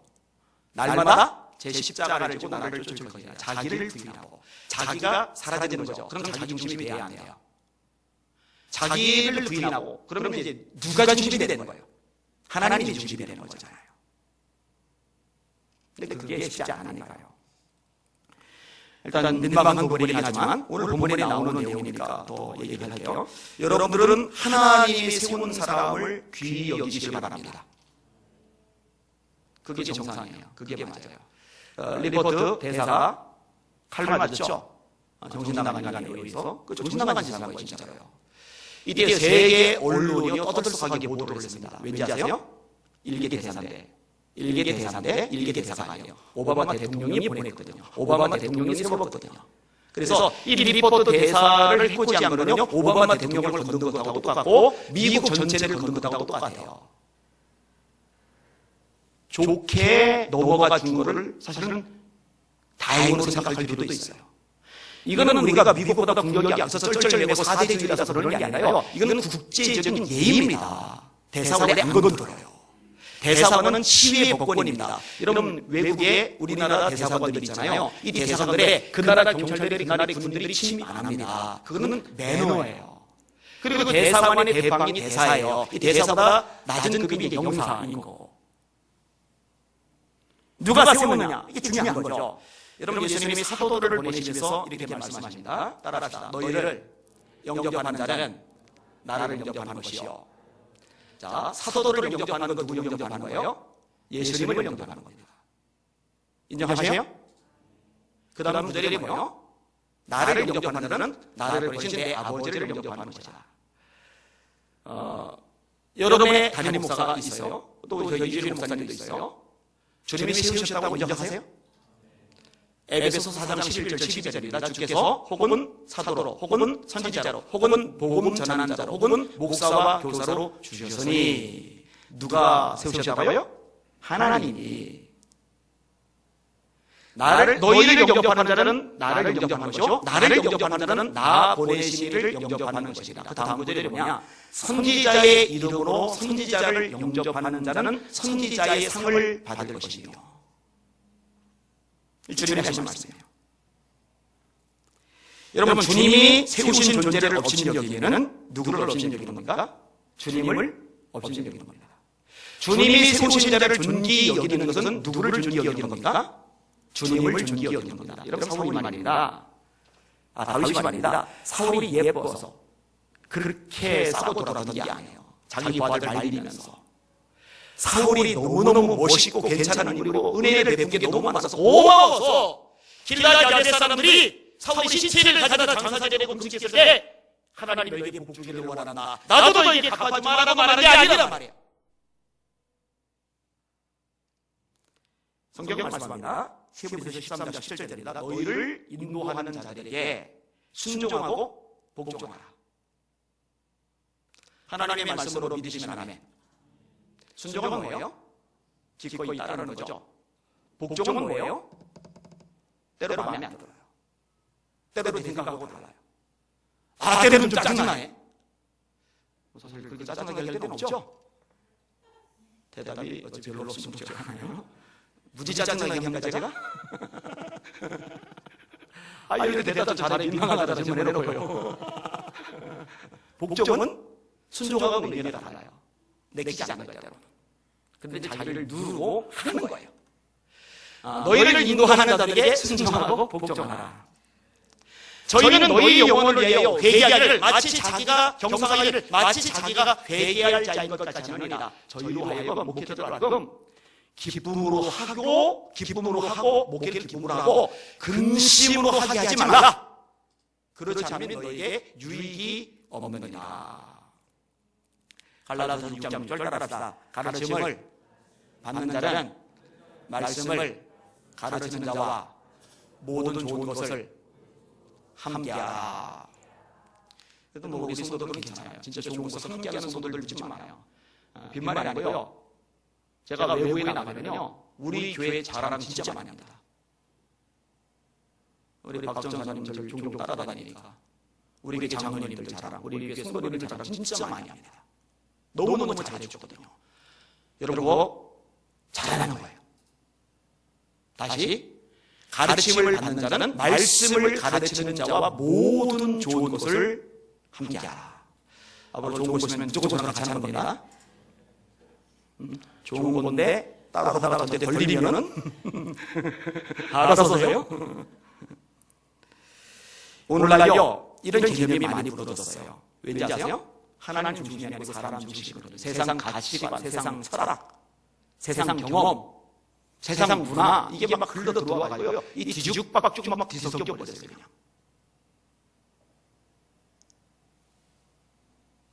날마다 제 십자가를 지고 나를 쫓을 것이다. 자기를 부인하고 자기가 사라지는 거죠. 그럼 자기 중심이 돼야 안 돼요. 자기를 부인하고 그러면 이제 누가 중심이 되는 거예요? 하나님이 중심이 되는 거잖아요. 근데 그게 쉽지 않으니까요. 일단 민망한 본문이긴 하지만 오늘 본문에 나오는 내용이니까 더 얘기를 할게요. 여러분들은 하나님이 세운 사람을 귀히 여기시길 바랍니다. 그게 정상이에요. 그게 맞아요. 리포트 대사가 칼 맞았죠? 정신 나간 인간에 의해서 그 정신 나간 짓을 한 거예요. 진짜로요. 이때 세계 언론이 떠들썩하게 보도를 했습니다. 왠지 아세요? 일개 대사인데 일개 대사가 아니에요. 오바마 대통령이 보냈거든요. 오바마 대통령이 세웠거든요. 그래서 이 리포트 대사를 해코지한 거는요, 오바마 대통령을 건든 것하고 똑같고 미국 전체를 건든 것하고 똑같아요. 좋게 넘어가 준 거를 사실은 다행으로 생각할 필요도 있어요. 이거는 우리가 미국보다 공격이 앞서서 쩔쩔매고 사대주의라서 그런 게 아니라요. 이거는 국제적인 예의입니다. 대사관에 안 건드려요. 대사관은 치유의 법권입니다. 여러분, 외국에 우리나라 대사관들 있잖아요. 이 대사관들에 그 나라 경찰들이, 그 나라 군인들이 침입 안 합니다. 그거는 매너예요. 그리고 그 대사관의 대방이 대사예요. 이 대사보다 낮은 급이 영사인 거고. 누가 세웠느냐? 이게 중요한 거죠. 여러분, 예수님이 사도들을 보내시면서 이렇게 말씀하십니다. 따라합시다. 너희를 영접하는 자는 나를 영접하는 것이요. 자, 사도들을 영접하는 건 누구 영접하는 거예요? 예수님을 영접하는 겁니다. 인정하세요? 그 다음 구절이 뭐예요? 나를 영접하는 자는 나를 보내신 내 아버지를 영접하는 것이다. 여러분의 담임 목사가 있어요. 또 저희 이주일 목사님도 있어요. 주님이 세우셨다고 인정하세요? 에베소 4장 11절 12절입니다. 주께서 혹은 사도로, 혹은 선지자로, 혹은 복음 전하는 자로, 혹은 목사와 교사로 주셨으니 누가 세우셨다고요? 하나님이. 너희를 영접하는 자는 나를 영접하는 것이요 나를 영접하는 자는 나 보내신 이를 영접하는 것이라. 그 다음 구절이 뭐냐? 선지자의 이름으로 선지자를 영접하는 자는 선지자의 상을 받을 것이며. 주님이 하신 말씀이에요. 여러분, 주님이 세우신 존재를 업신여기기에는 누구를 업신여기는 겁니까? 주님을 업신여기는 겁니다. 주님이 세우신 자를 존귀 여기는 것은 누구를 존귀 여기는 겁니까? 주님을 존귀 여기는 겁니다. 여러분, 사울이 말입니다. 다윗이 말입니다. 사울이 예뻐서 그렇게 싸고 돌아다니는 게 아니에요. 자기 부하들 말리면서. 사울이 너무너무 멋있고 괜찮은 인물이고 은혜를 베푼 게 너무 많아서 고마워서 길르앗 야베스 사람들이 사울이 시체를 가져다 장사제 내고 끔찍했을 때 하나님 너에게 복 주기를 원한다. 나도 너에게 갚아주마라고 말하는 게 아니란 말이에요. 성경은 말씀합니다. 히브리서 13장 17절입니다. 너희를 인도하는 자들에게 순종하고 복종하라. 하나님의 말씀으로 믿으시면 아멘. 순종은 뭐예요? 기꺼이 따르는 거죠. 복종은 뭐예요? 때로 마음에 안 들어요. 때로 내 생각하고 달라요. 때로는 좀 짜증나네. 사실 그렇게 짜증나게 할 때는 없죠? 대답이 어찌 별로 없으면 좋지 않아요? 무지 짜증나게 합니까 제가? 이럴 때 대답 잘해 민망하다 질문 해놓고요. 복종은 순종하고 의견이 달라요. 내키지 않는 거예요. 근데 자기를 누르고 하는 거예요. 너희를 인도하는 자들에게 순종하고 복종하라. 저희는 너희 영혼을 위하여 회개하기를 마치 자기가 경성하기를 마치 자기가 회개할 자인 것 같이 하느니라. 저희로 하여금 목회자들 하여금 기쁨으로 하고 목회를 기쁨으로 하고 근심으로 하게 하지 말라. 그렇지 않으면 너희에게 유익이 없느니라. 갈라디아서 6장 6절 따라합시다. 가르침을 받는 자는 말씀을 가르치는 자와 모든 좋은 것을 함께하라. 그래도 우리 성도들은 괜찮아요. 진짜 좋은 것을 함께하는 성도들 좀 많아요. 빈말이 아니고요. 제가 외부에 나가면요, 우리 교회 자랑 진짜 많이 합니다. 우리 박정 사님 저를 종종 따라다니니까 우리 교회 장로님들 자랑, 우리 교회 성도님들 자랑 진짜 많이 합니다. 너무너무 잘해주거든요. 여러분, 잘하는 거예요. 다시, 가르침을 받는 자는 말씀을 가르치는 자와 모든 좋은 것을 함께하라. 앞으로 좋은 것이면 무조건 저랑 같이 하는 겁니다. 좋은 건데 따로 하다가 저한테 걸리면은 알아서 해요. 오늘날요 이런 개념이 많이 불어졌어요. 왠지 아세요? 하나님 중심이 아니고 사람 중심이거든요. 세상 가치관, 세상 철학, 세상 경험, 세상 문화 이게 막 흘러 들어와가지고요 이 뒤죽박죽 막 뒤섞여 버렸어요. 그냥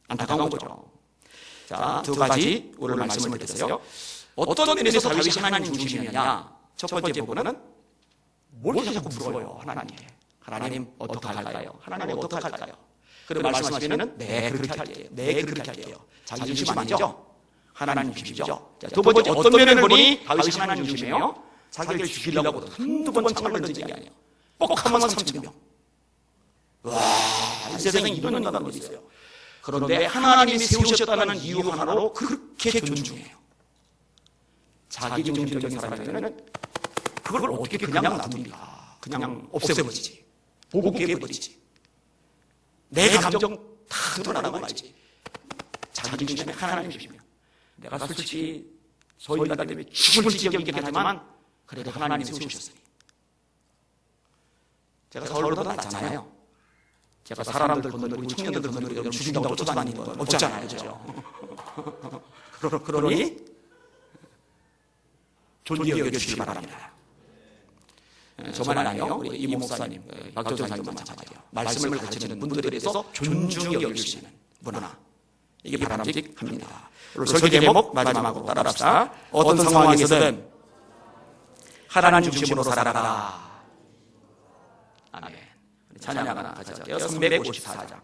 안타까운 거죠. 자, 두 가지 오늘 말씀을 드렸어요. 어떤 면에서 다윗이 하나님 중심이었냐? 첫 번째 부분은 뭘 자꾸 물어요 하나님께. 하나님 어떻게 할까요? 하나님 어떻게 할까요? 그리고 말씀하시면 네 그렇게 할게요. 네 그렇게 할게요. 자기 중심 아니죠? 하나님 중심이죠. 두 번째 어떤 면을 보니 다윗이 하나님 중심이에요? 자기를 죽이려고 한두 번 창을 던진 게 아니에요. 꼭 한 번 3,000명. 와, 이 세상에 이런 인간은 어디 있어요? 그런데 하나님이 세우셨다는 이유 하나로 그렇게 존중해요. 자기 중심적인 사람이면 그걸 어떻게 그냥 놔둡니까? 그냥 없애버리지. 보고 깨버리지. 내 감정 다 드러나고 말지. 자기 중심에 하나님 중심이에요. 내가 솔직히 소위 말하면 죽을 지경이긴 하지만 그래도 하나님이 세우셨으니. 제가 서울보다 낫잖아요. 제가 사람들 건너리고 청년들 건너리고 죽인다고 쫓아다니는 건 없잖아요. 그죠? 그러니 존귀 여겨주시기 바랍니다. 저만 아니요. 우리 이 목사님, 박정 사님도 마찬가지예요. 말씀을 가르치는 분들에 대해서 존중히 여기시는 문화. 이게 바람직합니다. 설교 제목 마지막으로 따라합시다. 어떤 상황에서든 하나님 중심으로 살아가라. 아멘. 찬양 하나 같이 할게요. 354장.